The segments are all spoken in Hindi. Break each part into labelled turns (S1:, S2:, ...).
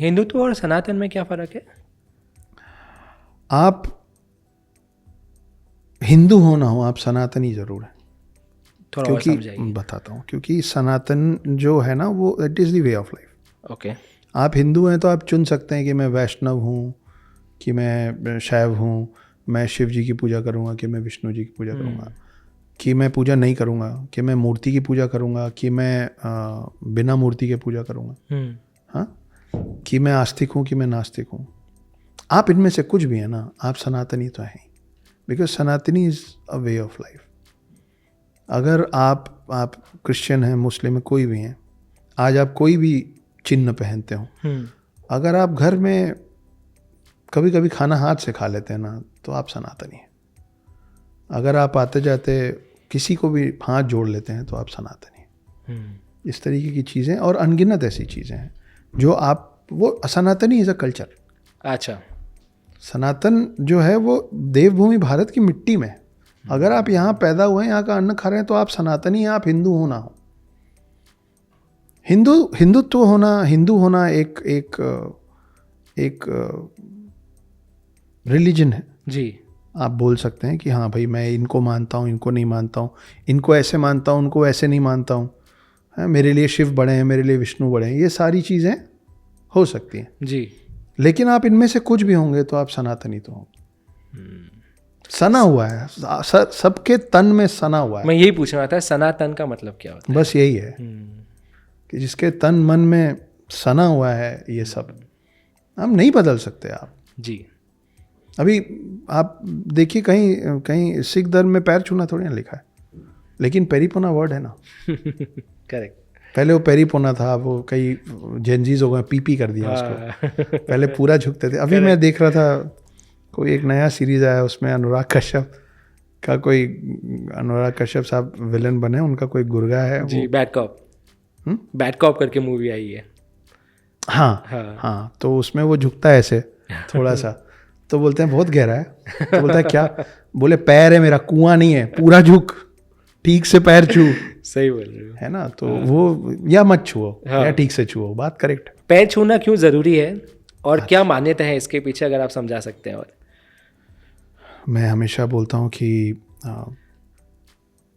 S1: हिंदुत्व और सनातन में क्या फ़र्क है?
S2: आप हिंदू हो ना हो, आप सनातनी ज़रूर है।
S1: थोड़ा और
S2: क्योंकि
S1: समझाइए।
S2: बताता हूँ, क्योंकि सनातन जो है ना वो it is the way of life.
S1: Okay.
S2: आप हिंदू हैं तो आप चुन सकते हैं कि मैं वैष्णव हूँ, कि मैं शैव हूँ, मैं शिव जी की पूजा करूँगा, कि मैं विष्णु जी की पूजा करूँगा, कि मैं पूजा नहीं करूँगा, कि मैं मूर्ति की पूजा करूँगा, कि मैं बिना मूर्ति के पूजा करूँगा, हाँ, कि मैं आस्तिक हूँ, कि मैं नास्तिक हूँ। आप इनमें से कुछ भी है ना, आप सनातनी तो हैं, बिकॉज सनातनी is a way of life. अगर आप क्रिश्चियन हैं, मुस्लिम हैं, कोई भी हैं, आज आप कोई भी चिन्ह पहनते हो, अगर आप घर में कभी कभी खाना हाथ से खा लेते हैं ना, तो आप सनातनी हैं। अगर आप आते जाते किसी को भी हाथ जोड़ लेते हैं तो आप सनातनी हैं। इस तरीके की चीज़ें और अनगिनत ऐसी चीज़ें हैं जो आप, वो सनातनी इज़ अ कल्चर।
S1: अच्छा।
S2: सनातन जो है वो देवभूमि भारत की मिट्टी में। अगर आप यहाँ पैदा हुए हैं, यहाँ का अन्न खा रहे हैं, तो आप सनातनी हैं, आप हिंदू हो ना हो। हिंदुत्व होना, हिंदू होना एक रिलीजन है
S1: जी।
S2: आप बोल सकते हैं कि हाँ भाई मैं इनको मानता हूँ, इनको नहीं मानता हूँ, इनको ऐसे मानता हूँ, उनको ऐसे नहीं मानता हूँ, है मेरे लिए शिव बड़े हैं, मेरे लिए विष्णु बड़े हैं, ये सारी चीज़ें हो सकती हैं।
S1: जी।
S2: लेकिन आप इनमें से कुछ भी होंगे तो आप सनातनी तो होंगे। सना हुआ है, सबके तन में सना हुआ है।
S1: मैं यही पूछ रहा था, सनातन का मतलब क्या होता है?
S2: बस यही है कि जिसके तन मन में सना हुआ है ये सब, हम नहीं बदल सकते आप।
S1: जी।
S2: अभी आप देखिए कहीं कहीं सिख धर्म में पैर छूना थोड़ी ना लिखा है, लेकिन पेरीपोना वर्ड है ना।
S1: करेक्ट।
S2: पहले वो पेरीपोना था, वो कई जेनजीज हो गए पीपी कर दिया उसको। पहले पूरा झुकते थे। अभी मैं देख रहा था कोई एक नया सीरीज आया, उसमें अनुराग कश्यप साहब विलन बने, उनका कोई गुर्गा है
S1: जी, बैड कॉप। बैड कॉप करके मूवी आई है।
S2: हाँ, तो उसमें वो झुकता है ऐसे थोड़ा सा, तो बोलते हैं बहुत गहरा है, तो बोलता है क्या, बोले पैर है मेरा, कुआं नहीं है, पूरा झुक, ठीक से पैर छू।
S1: सही बोल रहे हो,
S2: है ना। तो वो या मत छुओ या ठीक से छुओ, बात करेक्ट।
S1: पैर छूना क्यों जरूरी है और क्या मान्यता है इसके पीछे, अगर आप समझा सकते हैं? और
S2: मैं हमेशा बोलता हूँ कि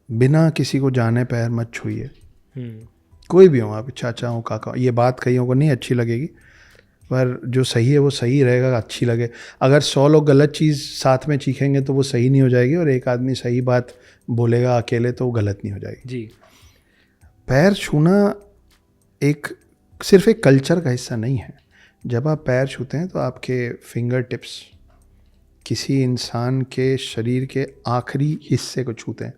S2: बिना किसी को जाने पैर मत छूइए। कोई भी हो आप, चाचा हो, काका, ये बात कईयों को नहीं अच्छी लगेगी, पर जो सही है वो सही रहेगा, अच्छी लगे। अगर 100 लोग गलत चीज़ साथ में चीखेंगे तो वो सही नहीं हो जाएगी, और एक आदमी सही बात बोलेगा अकेले तो वो गलत नहीं हो जाएगी।
S1: जी।
S2: पैर छूना सिर्फ एक कल्चर का हिस्सा नहीं है। जब आप पैर छूते हैं तो आपके फिंगर टिप्स किसी इंसान के शरीर के आखिरी हिस्से को छूते हैं।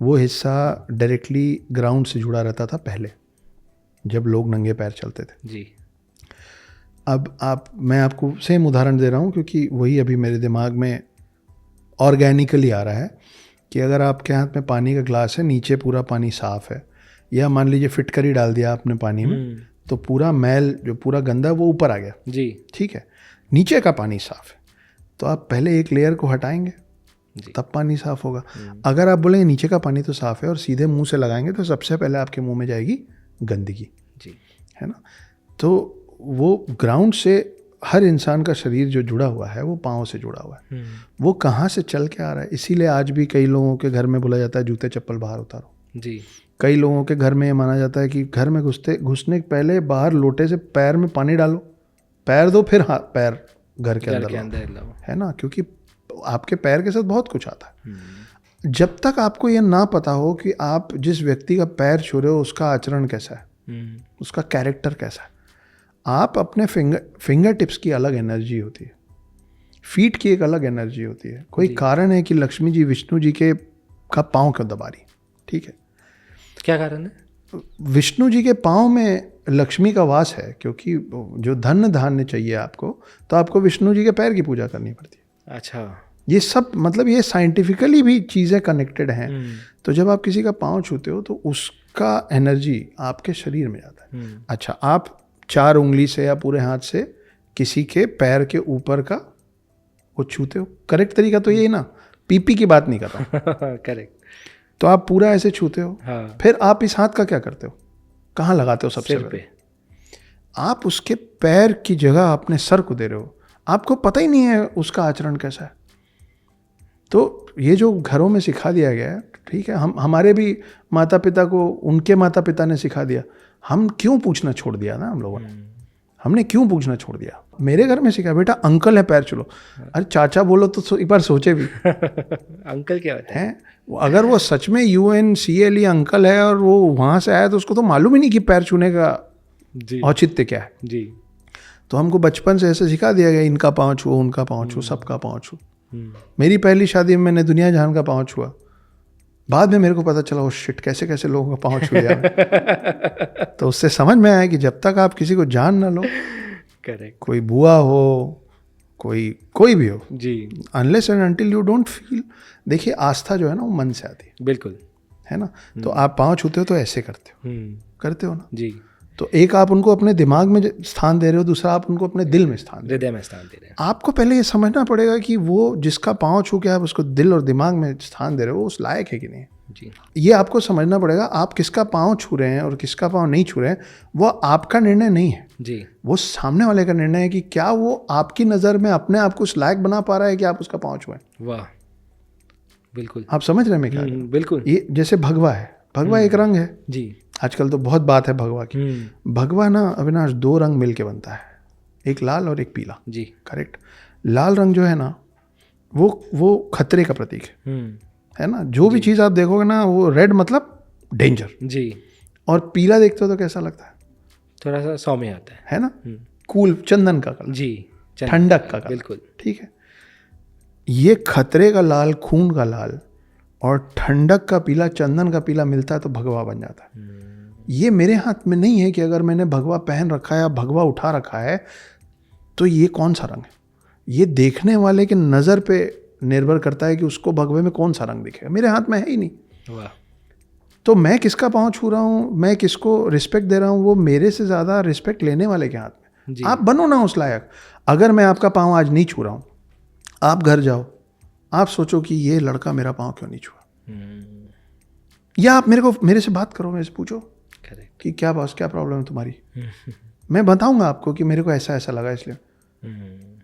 S2: वो हिस्सा डायरेक्टली ग्राउंड से जुड़ा रहता था पहले, जब लोग नंगे पैर चलते थे।
S1: जी।
S2: अब मैं आपको सेम उदाहरण दे रहा हूँ क्योंकि वही अभी मेरे दिमाग में ऑर्गेनिकली आ रहा है कि अगर आपके हाथ में पानी का ग्लास है, नीचे पूरा पानी साफ़ है, या मान लीजिए फिटकरी डाल दिया आपने पानी में, तो पूरा मैल जो पूरा गंदा वो ऊपर आ गया।
S1: जी।
S2: ठीक है, नीचे का पानी साफ़ है, तो आप पहले एक लेयर को हटाएंगे तब पानी साफ़ होगा। अगर आप बोलेंगे नीचे का पानी तो साफ़ है और सीधे मुंह से लगाएंगे तो सबसे पहले आपके मुंह में जाएगी गंदगी।
S1: जी।
S2: है ना। तो वो ग्राउंड से हर इंसान का शरीर जो जुड़ा हुआ है वो पाँव से जुड़ा हुआ है। वो कहाँ से चल के आ रहा है, इसीलिए आज भी कई लोगों के घर में बोला जाता है जूते चप्पल बाहर उतारो।
S1: जी।
S2: कई लोगों के घर में ये माना जाता है कि घर में घुसने के पहले बाहर लोटे से पैर में पानी डालो, पैर दो, फिर पैर घर के अंदर लाओ। है ना, क्योंकि आपके पैर के साथ बहुत कुछ आता है। जब तक आपको ये ना पता हो कि आप जिस व्यक्ति का पैर छू रहे हो उसका आचरण कैसा है, उसका कैरेक्टर कैसा है, आप अपने फिंगर टिप्स की अलग एनर्जी होती है, फीट की एक अलग एनर्जी होती है। कोई कारण है कि लक्ष्मी जी विष्णु जी का पाँव क्यों दबा रही, ठीक है,
S1: क्या कारण है?
S2: विष्णु जी के पाँव में लक्ष्मी का वास है, क्योंकि जो धन धान्य चाहिए आपको, तो आपको विष्णु जी के पैर की पूजा करनी पड़ती है।
S1: अच्छा।
S2: ये सब मतलब ये साइंटिफिकली भी चीज़ें कनेक्टेड हैं। तो जब आप किसी का पाँव छूते हो तो उसका एनर्जी आपके शरीर में जाता है। अच्छा, आप 4 उंगली से या पूरे हाथ से किसी के पैर के ऊपर का वो छूते हो, करेक्ट तरीका तो यही ना, पीपी की बात नहीं कर रहा।
S1: करेक्ट।
S2: तो आप पूरा ऐसे छूते हो।
S1: हाँ।
S2: फिर आप इस हाथ का क्या करते हो, कहाँ लगाते हो सबसे
S1: सिर पे।
S2: आप उसके पैर की जगह अपने सर को दे रहे हो, आपको पता ही नहीं है उसका आचरण कैसा है। तो ये जो घरों में सिखा दिया गया है, ठीक है, हमारे भी माता पिता को उनके माता पिता ने सिखा दिया, हम क्यों पूछना छोड़ दिया ना, हम लोगों ने, हमने क्यों पूछना छोड़ दिया। मेरे घर में सिखा, बेटा अंकल है पैर छू लो, अरे चाचा बोलो तो एक बार सोचे भी
S1: अंकल क्या होता है?
S2: अगर वो सच में UNCLE अंकल है और वो वहाँ से आया तो उसको तो मालूम ही नहीं कि पैर छूने का औचित्य क्या है
S1: जी।
S2: तो हमको बचपन से ऐसे सिखा दिया गया, इनका पाँव छुओ, उनका पाँव छुओ, सबका पाँव छुओ। मेरी पहली शादी में मैंने दुनिया जहान का पाँव छुआ, बाद में मेरे को पता चला, ओ शिट, कैसे कैसे लोगों का पाँव छू लिया। तो उससे समझ में आया कि जब तक आप किसी को जान ना लो,
S1: करेक्ट,
S2: कोई बुआ हो, कोई भी हो
S1: जी,
S2: unless and until you don't feel, देखिए आस्था जो है ना वो मन से आती
S1: बिल्कुल,
S2: है ना। तो आप पाँव छूते हो तो ऐसे करते हो ना
S1: जी।
S2: तो एक आप उनको अपने दिमाग में स्थान दे रहे हो, दूसरा आप उनको अपने दिल में स्थान दे रहे
S1: हृदय में स्थान दे रहे हैं।
S2: हो। आपको पहले ये समझना पड़ेगा कि वो जिसका पाँव छू के आप उसको दिल और दिमाग में स्थान दे रहे हो, उस लायक है कि नहीं।
S1: जी,
S2: ये आपको समझना पड़ेगा। आप किसका पाँव छू रहे हैं और किसका पाँव नहीं छू रहे हैं, वो आपका निर्णय नहीं है
S1: जी,
S2: वो सामने वाले का निर्णय है कि क्या वो आपकी नज़र में अपने आप को उस लायक बना पा रहा है कि आप उसका पाँव छुएं।
S1: वाह, बिल्कुल,
S2: आप समझ रहे हैं मैं क्या?
S1: बिल्कुल,
S2: ये जैसे भगवा है, भगवा एक रंग है,
S1: जी,
S2: आजकल तो बहुत बात है भगवा की। भगवा ना अविनाश 2 रंग मिल के बनता है, एक लाल और एक पीला,
S1: जी,
S2: करेक्ट। लाल रंग जो है ना वो खतरे का प्रतीक है ना। जो भी चीज़ आप देखोगे ना, वो रेड मतलब डेंजर,
S1: जी,
S2: और पीला देखते हो तो कैसा लगता है,
S1: थोड़ा सा सौम्य आता
S2: है ना, कूल, चंदन का कलर,
S1: जी,
S2: ठंडक का कलर, बिल्कुल ठीक है। ये खतरे का लाल, खून का लाल और ठंडक का पीला, चंदन का पीला मिलता है तो भगवा बन जाता है। ये मेरे हाथ में नहीं है कि अगर मैंने भगवा पहन रखा है या भगवा उठा रखा है तो ये कौन सा रंग है। ये देखने वाले के नज़र पे निर्भर करता है कि उसको भगवे में कौन सा रंग दिखेगा। मेरे हाथ में है ही नहीं।
S1: वाह,
S2: तो मैं किसका पाँव छू रहा हूँ, मैं किसको रिस्पेक्ट दे रहा हूँ, वो मेरे से ज़्यादा रिस्पेक्ट लेने वाले के हाथ में। आप बनो ना उस लायक। अगर मैं आपका पाँव आज नहीं छू रहा हूँ, आप घर जाओ, आप सोचो कि ये लड़का मेरा पाँव क्यों नहीं छुआ, या आप मेरे से बात करो, मेरे से पूछो कि क्या बॉस, क्या प्रॉब्लम है तुम्हारी। मैं बताऊंगा आपको कि मेरे को ऐसा ऐसा लगा इसलिए,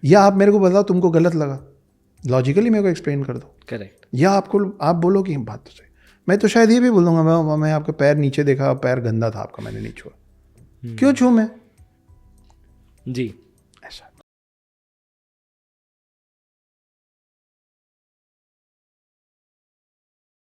S2: या आप मेरे को बताओ तुमको गलत लगा, लॉजिकली मेरे को एक्सप्लेन कर दो।
S1: करेक्ट,
S2: या आप बोलो कि बात तो सही। मैं तो शायद ये भी बोल दूंगा, मैं आपका पैर नीचे देखा, पैर गंदा था आपका, मैंने नहीं छुआ, क्यों छू मैं।
S1: जी,